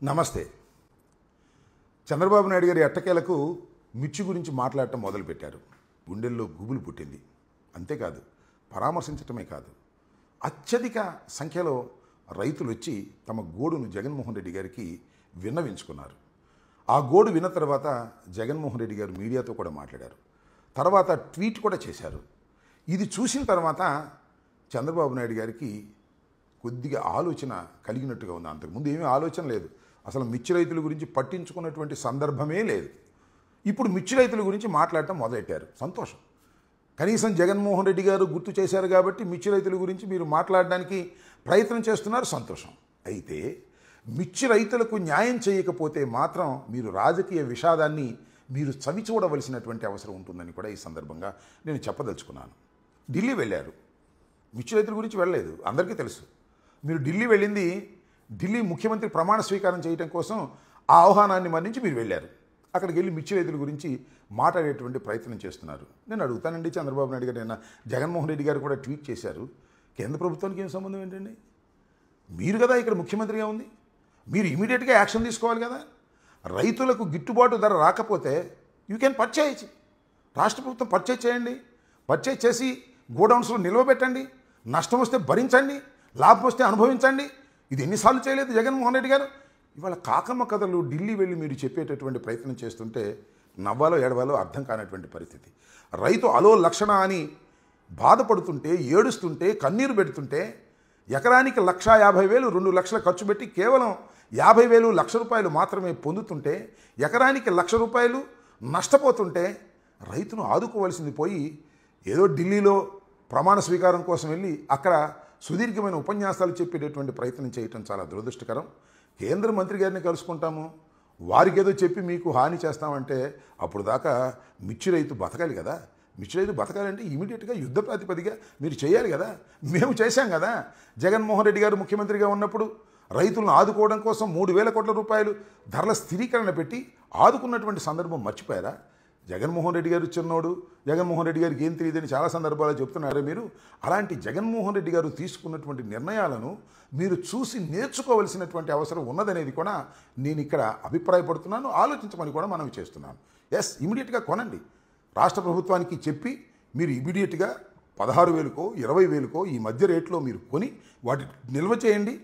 నమస్తే. చంద్రబాబు నాయుడు గారి ఎట్టకేలకు మిర్చి గురించి మాట్లాడటం మొదలుపెట్టారు. గుండెల్లో గుబులు పుట్టింది. అంతేకాదు, పరామర్శించటమే కాదు, అత్యధిక సంఖ్యలో రైతులు వచ్చి తమ గోడును జగన్మోహన్ రెడ్డి గారికి విన్నవించుకున్నారు. ఆ గోడు విన్న తర్వాత జగన్మోహన్ రెడ్డి గారు మీడియాతో కూడా మాట్లాడారు. తర్వాత ట్వీట్ కూడా చేశారు. ఇది చూసిన తర్వాత చంద్రబాబు నాయుడు గారికి కొద్దిగా ఆలోచన కలిగినట్టుగా ఉంది. అంతకుముందు ఏమీ ఆలోచన లేదు. అసలు మిర్చి రైతుల గురించి పట్టించుకున్నటువంటి సందర్భమే లేదు. ఇప్పుడు మిర్చి రైతుల గురించి మాట్లాడటం మొదలెట్టారు. సంతోషం. కనీసం జగన్మోహన్ రెడ్డి గారు గుర్తు చేశారు కాబట్టి మిర్చి రైతుల గురించి మీరు మాట్లాడడానికి ప్రయత్నం చేస్తున్నారు. సంతోషం. అయితే మిర్చి రైతులకు న్యాయం చేయకపోతే మాత్రం మీరు రాజకీయ విషాదాన్ని మీరు చవి చూడవలసినటువంటి అవసరం ఉంటుందని కూడా ఈ సందర్భంగా నేను చెప్పదలుచుకున్నాను. ఢిల్లీ వెళ్ళారు. మిర్చి రైతుల గురించి వెళ్ళలేదు, అందరికీ తెలుసు. మీరు ఢిల్లీ వెళ్ళింది ఢిల్లీ ముఖ్యమంత్రి ప్రమాణ స్వీకారం చేయడం కోసం ఆ ఆహ్వానాన్ని మన్నించి మీరు వెళ్ళారు. అక్కడికి వెళ్ళి మిర్చి రైతుల గురించి మాట్లాడేటువంటి ప్రయత్నం చేస్తున్నారు. నేను అడుగుతానండి, చంద్రబాబు నాయుడు గారు, నిన్న జగన్మోహన్ రెడ్డి గారు కూడా ట్వీట్ చేశారు. కేంద్ర ప్రభుత్వానికి ఏం సంబంధం ఏంటండి? మీరు కదా ఇక్కడ ముఖ్యమంత్రిగా ఉంది. మీరు ఇమీడియట్గా యాక్షన్ తీసుకోవాలి కదా. రైతులకు గిట్టుబాటు ధర రాకపోతే యూ కెన్ పర్చేజ్. రాష్ట్ర ప్రభుత్వం పర్చేజ్ చేయండి. పర్చేజ్ చేసి గోడౌన్స్లో నిల్వ పెట్టండి. నష్టం వస్తే భరించండి, లాభం వస్తే అనుభవించండి. ఇది ఎన్నిసార్లు చేయలేదు జగన్మోహన్ రెడ్డి గారు? ఇవాళ కాకమ్మ కథలు ఢిల్లీ వెళ్ళి మీరు చెప్పేటటువంటి ప్రయత్నం చేస్తుంటే నవ్వాలో ఏడవాలో అర్థం కానటువంటి పరిస్థితి. రైతు అలో లక్షణ అని బాధపడుతుంటే, ఏడుస్తుంటే, కన్నీరు పెడుతుంటే, ఎకరానికి 1,50,000 2 లక్షలు ఖర్చు పెట్టి కేవలం 50,000 ₹1,00,000 మాత్రమే పొందుతుంటే, ఎకరానికి ₹1,00,000 నష్టపోతుంటే రైతును ఆదుకోవాల్సింది పోయి ఏదో ఢిల్లీలో ప్రమాణ స్వీకారం కోసం వెళ్ళి అక్కడ సుదీర్ఘమైన ఉపన్యాసాలు చెప్పేటటువంటి ప్రయత్నం చేయటం చాలా దురదృష్టకరం. కేంద్ర మంత్రి గారిని కలుసుకుంటాము, వారికి ఏదో చెప్పి మీకు హాని చేస్తామంటే అప్పుడు దాకా మిర్చి రైతు బతకాలి కదా. మిర్చి రైతు బతకాలంటే ఇమీడియట్గా యుద్ధ ప్రాతిపదిగా మీరు చేయాలి కదా. మేము చేశాం కదా. జగన్మోహన్ రెడ్డి గారు ముఖ్యమంత్రిగా ఉన్నప్పుడు రైతులను ఆదుకోవడం కోసం 3,000 కోట్ల రూపాయలు ధరల స్థిరీకరణ పెట్టి ఆదుకున్నటువంటి సందర్భం మర్చిపోయారా? జగన్మోహన్ రెడ్డి గారు చిన్నోడు, జగన్మోహన్ రెడ్డి గారికి ఏం తెలియదని చాలా సందర్భాలు చెప్తున్నారు మీరు. అలాంటి జగన్మోహన్ రెడ్డి గారు తీసుకున్నటువంటి నిర్ణయాలను మీరు చూసి నేర్చుకోవలసినటువంటి అవసరం ఉన్నదనేది కూడా నేను ఇక్కడ అభిప్రాయపడుతున్నాను. ఆలోచించమని కూడా మనం చేస్తున్నాను. ఎస్, ఇమీడియట్గా కొనండి. రాష్ట్ర ప్రభుత్వానికి చెప్పి మీరు ఇమీడియట్గా 16,000కో 20,000కో ఈ మధ్య రేట్లో మీరు కొని వాటి నిల్వ చేయండి.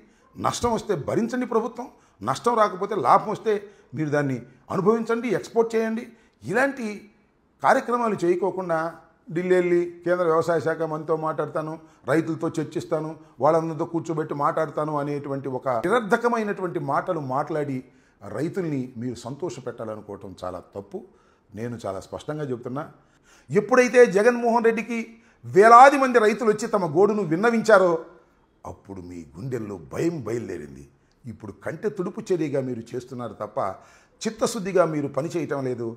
నష్టం వస్తే భరించండి ప్రభుత్వం, నష్టం రాకపోతే లాభం వస్తే మీరు దాన్ని అనుభవించండి, ఎక్స్పోర్ట్ చేయండి. ఇలాంటి కార్యక్రమాలు చేయకోకుండా ఢిల్లీ వెళ్ళి కేంద్ర వ్యవసాయ శాఖ మంత్రితో మాట్లాడతాను, రైతులతో చర్చిస్తాను, వాళ్ళందరితో కూర్చోబెట్టి మాట్లాడతాను అనేటువంటి ఒక నిరర్ధకమైనటువంటి మాటలు మాట్లాడి రైతుల్ని మీరు సంతోష పెట్టాలనుకోవటం చాలా తప్పు. నేను చాలా స్పష్టంగా చెబుతున్నా. ఎప్పుడైతే జగన్మోహన్ రెడ్డికి వేలాది మంది రైతులు వచ్చి తమ గోడును విన్నవించారో అప్పుడు మీ గుండెల్లో భయం బయలుదేరింది. ఇప్పుడు కంటె తుడుపు చర్యగా మీరు చేస్తున్నారు తప్ప చిత్తశుద్ధిగా మీరు పనిచేయటం లేదు.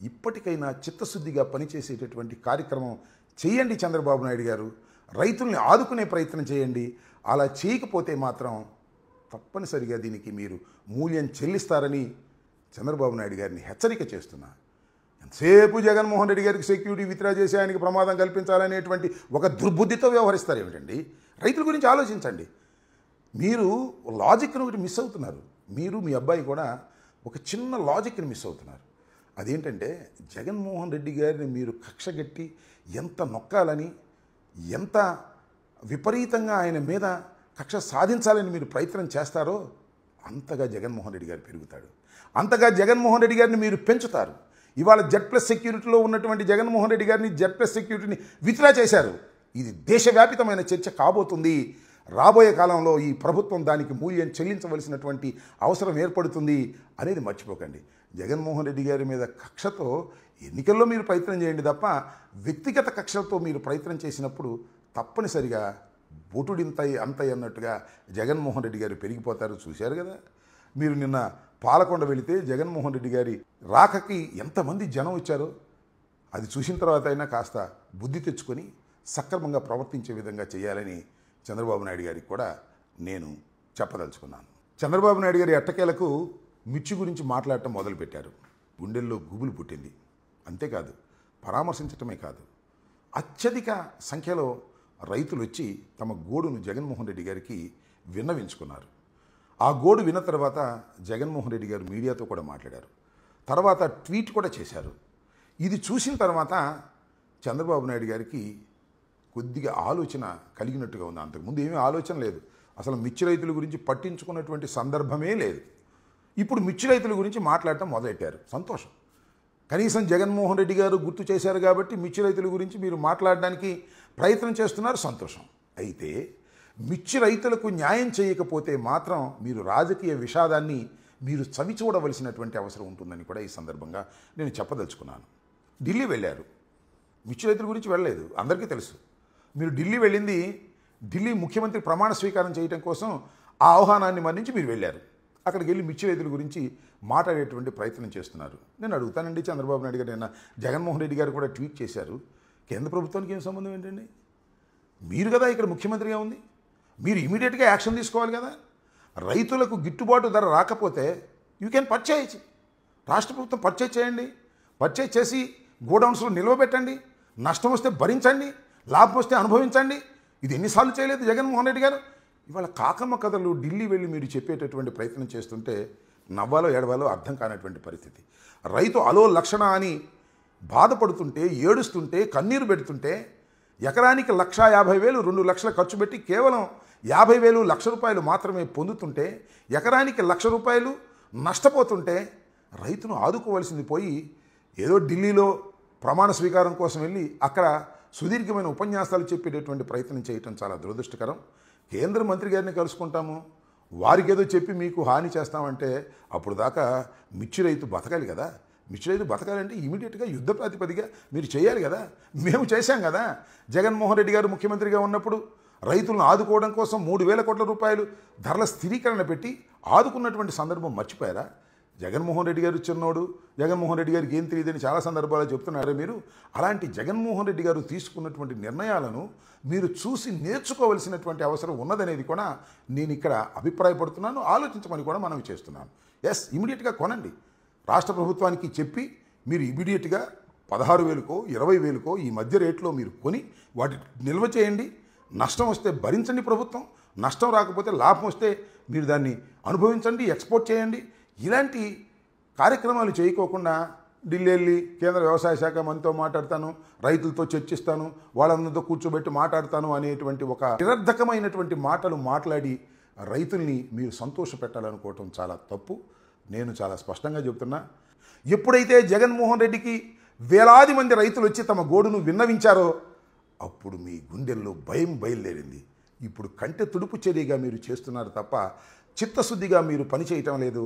ఇప్పటికైనా చిత్తశుద్ధిగా పనిచేసేటటువంటి కార్యక్రమం చేయండి చంద్రబాబు నాయుడు గారు. రైతుల్ని ఆదుకునే ప్రయత్నం చేయండి. అలా చేయకపోతే మాత్రం తప్పనిసరిగా దీనికి మీరు మూల్యం చెల్లిస్తారని చంద్రబాబు నాయుడు గారిని హెచ్చరిక చేస్తున్నా. ఎంతసేపు జగన్మోహన్ రెడ్డి గారికి సెక్యూరిటీ విత్డ్రా చేసి ఆయనకి ప్రమాదం కల్పించాలనేటువంటి ఒక దుర్బుద్ధితో వ్యవహరిస్తారు ఏమిటండి? రైతుల గురించి ఆలోచించండి. మీరు లాజిక్ను ఒకటి మిస్ అవుతున్నారు. మీరు మీ అబ్బాయి కూడా ఒక చిన్న లాజిక్ని మిస్ అవుతున్నారు. అదేంటంటే జగన్మోహన్ రెడ్డి గారిని మీరు కక్షగట్టి ఎంత నొక్కాలని, ఎంత విపరీతంగా ఆయన మీద కక్ష సాధించాలని మీరు ప్రయత్నం చేస్తారో అంతగా జగన్మోహన్ రెడ్డి గారు పెరుగుతాడు, అంతగా జగన్మోహన్ రెడ్డి గారిని మీరు పెంచుతారు. ఇవాళ Z+ సెక్యూరిటీలో ఉన్నటువంటి జగన్మోహన్ రెడ్డి గారిని Z+ సెక్యూరిటీని విత్డ్రా చేశారు. ఇది దేశవ్యాపితమైన చర్చ కాబోతుంది. రాబోయే కాలంలో ఈ ప్రభుత్వం దానికి మూల్యం చెల్లించవలసినటువంటి అవసరం ఏర్పడుతుంది అనేది మర్చిపోకండి. జగన్మోహన్ రెడ్డి గారి మీద కక్షతో ఎన్నికల్లో మీరు ప్రయత్నం చేయండి తప్ప వ్యక్తిగత కక్షలతో మీరు ప్రయత్నం చేసినప్పుడు తప్పనిసరిగా బొటుడింతై అంతై అన్నట్టుగా జగన్మోహన్ రెడ్డి గారు పెరిగిపోతారు. చూశారు కదా. మీరు నిన్న పాలకొండ వెళితే జగన్మోహన్ రెడ్డి గారి రాకకి ఎంతమంది జనం వచ్చారో అది చూసిన తర్వాత అయినా కాస్త బుద్ధి తెచ్చుకొని సక్రమంగా ప్రవర్తించే విధంగా చేయాలని చంద్రబాబు నాయుడు గారికి కూడా నేను చెప్పదలుచుకున్నాను. చంద్రబాబు నాయుడు గారి ఎట్టకేలకు మిర్చి గురించి మాట్లాడటం మొదలుపెట్టారు. గుండెల్లో గుబులు పుట్టింది. అంతేకాదు, పరామర్శించటమే కాదు, అత్యధిక సంఖ్యలో రైతులు వచ్చి తమ గోడును జగన్మోహన్ రెడ్డి గారికి విన్నవించుకున్నారు. ఆ గోడు విన్న తర్వాత జగన్మోహన్ రెడ్డి గారు మీడియాతో కూడా మాట్లాడారు. తర్వాత ట్వీట్ కూడా చేశారు. ఇది చూసిన తర్వాత చంద్రబాబు నాయుడు గారికి కొద్దిగా ఆలోచన కలిగినట్టుగా ఉంది. అంతకుముందు ఏమీ ఆలోచన లేదు. అసలు మిర్చి రైతుల గురించి పట్టించుకున్నటువంటి సందర్భమే లేదు. ఇప్పుడు మిర్చి రైతుల గురించి మాట్లాడటం మొదలెట్టారు. సంతోషం. కనీసం జగన్మోహన్ రెడ్డి గారు గుర్తు చేశారు కాబట్టి మిర్చి రైతుల గురించి మీరు మాట్లాడడానికి ప్రయత్నం చేస్తున్నారు. సంతోషం. అయితే మిర్చి రైతులకు న్యాయం చేయకపోతే మాత్రం మీరు రాజకీయ విషాదాన్ని మీరు చవి చూడవలసినటువంటి అవసరం ఉంటుందని కూడా ఈ సందర్భంగా నేను చెప్పదలుచుకున్నాను. ఢిల్లీ వెళ్ళారు. మిర్చి రైతుల గురించి వెళ్ళలేదు, అందరికీ తెలుసు. మీరు ఢిల్లీ వెళ్ళింది ఢిల్లీ ముఖ్యమంత్రి ప్రమాణ స్వీకారం చేయడం కోసం ఆ ఆహ్వానాన్ని మన్నించి మీరు వెళ్ళారు. అక్కడికి వెళ్ళి మిర్చి రైతుల గురించి మాట్లాడేటువంటి ప్రయత్నం చేస్తున్నారు. నేను అడుగుతానండి, చంద్రబాబు నాయుడు గారు నిన్న జగన్మోహన్ రెడ్డి గారు కూడా ట్వీట్ చేశారు. కేంద్ర ప్రభుత్వానికి ఏం సంబంధం ఏంటండి? మీరు కదా ఇక్కడ ముఖ్యమంత్రిగా ఉంది. మీరు ఇమీడియట్గా యాక్షన్ తీసుకోవాలి కదా. రైతులకు గిట్టుబాటు ధర రాకపోతే యూ కెన్ పర్చేజ్. రాష్ట్ర ప్రభుత్వం పర్చేజ్ చేయండి. పర్చేజ్ చేసి గోడౌన్స్లో నిల్వ పెట్టండి. నష్టం వస్తే భరించండి, లాభం వస్తే అనుభవించండి. ఇది ఎన్నిసార్లు చేయలేదు జగన్మోహన్ రెడ్డి గారు? ఇవాళ కాకమ్మ కథలు ఢిల్లీ వెళ్ళి మీరు చెప్పేటటువంటి ప్రయత్నం చేస్తుంటే నవ్వాలో ఏడవాలో అర్థం కానటువంటి పరిస్థితి. రైతు అలో లక్షణ అని బాధపడుతుంటే, ఏడుస్తుంటే, కన్నీరు పెడుతుంటే, ఎకరానికి 1,50,000 2 లక్షలు ఖర్చు పెట్టి కేవలం 50,000 ₹1,00,000 మాత్రమే పొందుతుంటే, ఎకరానికి ₹1,00,000 నష్టపోతుంటే రైతును ఆదుకోవాల్సింది పోయి ఏదో ఢిల్లీలో ప్రమాణ స్వీకారం కోసం వెళ్ళి అక్కడ సుదీర్ఘమైన ఉపన్యాసాలు చెప్పేటటువంటి ప్రయత్నం చేయటం చాలా దురదృష్టకరం. కేంద్ర మంత్రి గారిని కలుసుకుంటాము, వారికి ఏదో చెప్పి మీకు హాని చేస్తామంటే అప్పుడు దాకా మిర్చి రైతు బతకాలి కదా. మిర్చి రైతు బతకాలంటే ఇమీడియట్గా యుద్ధ ప్రాతిపదిగా మీరు చేయాలి కదా. మేము చేశాం కదా. జగన్మోహన్ రెడ్డి గారు ముఖ్యమంత్రిగా ఉన్నప్పుడు రైతులను ఆదుకోవడం కోసం 3,000 కోట్ల రూపాయలు ధరల స్థిరీకరణ పెట్టి ఆదుకున్నటువంటి సందర్భం మర్చిపోయారా? జగన్మోహన్ రెడ్డి గారు చిన్నోడు, జగన్మోహన్ రెడ్డి గారికి ఏం తెలియదని చాలా సందర్భాల్లో చెప్తున్నారే మీరు. అలాంటి జగన్మోహన్ రెడ్డి గారు తీసుకున్నటువంటి నిర్ణయాలను మీరు చూసి నేర్చుకోవలసినటువంటి అవసరం ఉన్నదనేది కూడా నేను ఇక్కడ అభిప్రాయపడుతున్నాను. ఆలోచించమని కూడా మనవి చేస్తున్నాను. ఎస్, ఇమీడియట్గా కొనండి. రాష్ట్ర ప్రభుత్వానికి చెప్పి మీరు ఇమీడియట్గా 16,000కో 20,000కో ఈ మధ్య రేట్లో మీరు కొని వాటి నిల్వ చేయండి. నష్టం వస్తే భరించండి ప్రభుత్వం, నష్టం రాకపోతే లాభం వస్తే మీరు దాన్ని అనుభవించండి, ఎక్స్పోర్ట్ చేయండి. ఇలాంటి కార్యక్రమాలు చేయకోకుండా ఢిల్లీ వెళ్ళి కేంద్ర వ్యవసాయ శాఖ మంత్రితో మాట్లాడతాను, రైతులతో చర్చిస్తాను, వాళ్ళందరితో కూర్చోబెట్టి మాట్లాడతాను అనేటువంటి ఒక నిరర్ధకమైనటువంటి మాటలు మాట్లాడి రైతుల్ని మీరు సంతోష పెట్టాలనుకోవటం చాలా తప్పు. నేను చాలా స్పష్టంగా చెబుతున్నా. ఎప్పుడైతే జగన్మోహన్ రెడ్డికి వేలాది మంది రైతులు వచ్చి తమ గోడును విన్నవించారో అప్పుడు మీ గుండెల్లో భయం బయలుదేరింది. ఇప్పుడు కంటె తుడుపు చర్యగా మీరు చేస్తున్నారు తప్ప చిత్తశుద్ధిగా మీరు పనిచేయటం లేదు.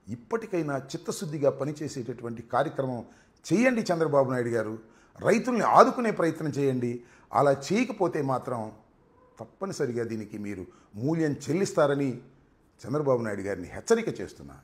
ఇప్పటికైనా చిత్తశుద్ధిగా పనిచేసేటటువంటి కార్యక్రమం చేయండి చంద్రబాబు నాయుడు గారు. రైతుల్ని ఆదుకునే ప్రయత్నం చేయండి. అలా చేయకపోతే మాత్రం తప్పనిసరిగా దీనికి మీరు మూల్యం చెల్లిస్తారని చంద్రబాబు నాయుడు గారిని హెచ్చరిక చేస్తున్నా.